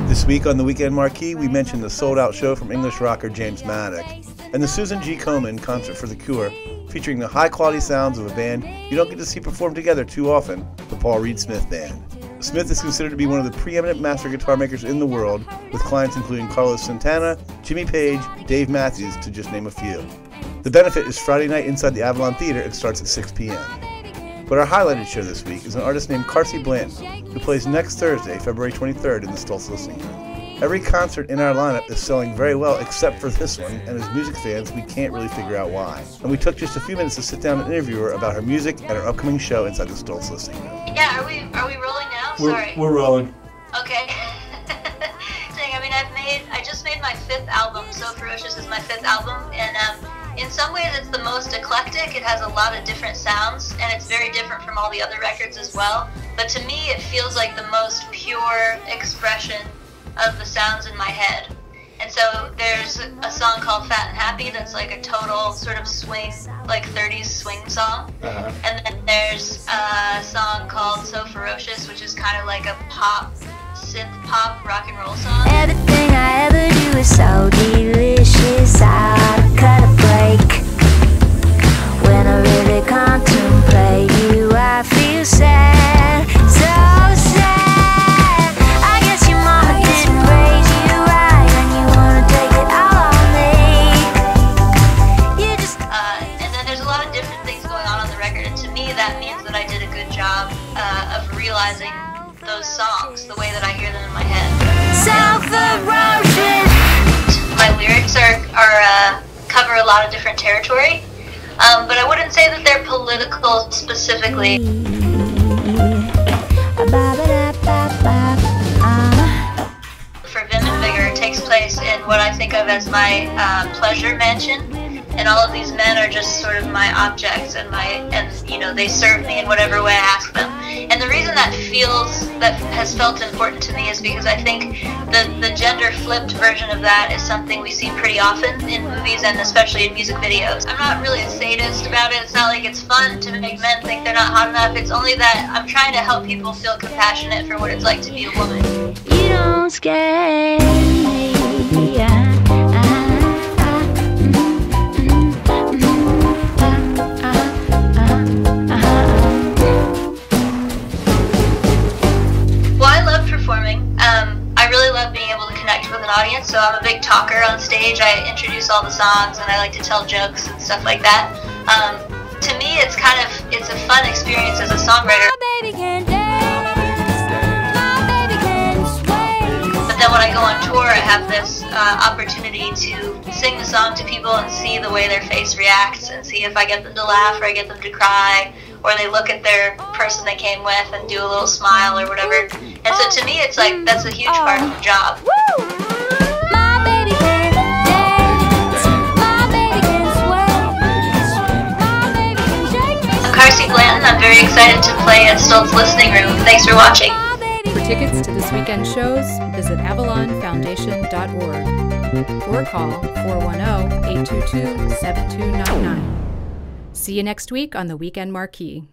This week on the Weekend Marquee, we mentioned the sold-out show from English rocker James Maddock and the Susan G. Komen Concert for the Cure, featuring the high-quality sounds of a band you don't get to see perform together too often, the Paul Reed Smith Band. Smith is considered to be one of the preeminent master guitar makers in the world, with clients including Carlos Santana, Jimmy Page, Dave Matthews, to just name a few. The benefit is Friday night inside the Avalon Theater and starts at 6 p.m. But our highlighted show this week is an artist named Carsie Blanton, who plays next Thursday, February 23rd in the Stoltz Listening Room. Every concert in our lineup is selling very well except for this one, and as music fans, we can't really figure out why. And we took just a few minutes to sit down and interview her about her music and her upcoming show inside the Stoltz Listening Room. Yeah, are we rolling now? Sorry. We're rolling. Okay. I just made my 5th album. So Ferocious is my 5th album, and in some ways it's the most eclectic. It has a lot of different sounds, and it's very different from all the other records as well. But to me, it feels like the most pure expression of the sounds in my head. And so there's a song called Fat and Happy that's like a total sort of swing, like 30s swing song. And then there's a song called So Ferocious, which is kind of like a pop, synth pop rock and roll song. Everything I ever do is so delicious, I cut a break. When I really contemplate you, I feel sad, so sad. I guess your mama didn't raise you right, and you wanna take it all on me. You just and then there's a lot of different things going on the record, and to me that means that I did a good job of realizing those songs the way that I hear them in my head. Self-erosion. My lyrics are cover a lot of different territory, but I wouldn't say that they're political specifically. For Vim and Vigor, it takes place in what I think of as my pleasure mansion, and all of these men are just sort of my objects, and you know, they serve me in whatever way I ask them. And the reason that has felt important to me is because I think the gender-flipped version of that is something we see pretty often in movies and especially in music videos. I'm not really a sadist about it. It's not like it's fun to make men think they're not hot enough. It's only that I'm trying to help people feel compassionate for what it's like to be a woman. You don't scare me. I really love being able to connect with an audience, so I'm a big talker on stage. I introduce all the songs, and I like to tell jokes and stuff like that. To me, it's a fun experience as a songwriter. But then when I go on tour, I have this opportunity to sing the song to people and see the way their face reacts, and see if I get them to laugh or I get them to cry, or they look at their person they came with and do a little smile or whatever. And so to me, it's like, that's a huge part of the job. My baby can dance, my baby can sway, my baby can shake me. I'm Carsie Blanton. I'm very excited to play at Stoltz Listening Room. Thanks for watching. For tickets to this weekend shows, visit avalonfoundation.org or call 410-822-7299. See you next week on the Weekend Marquee.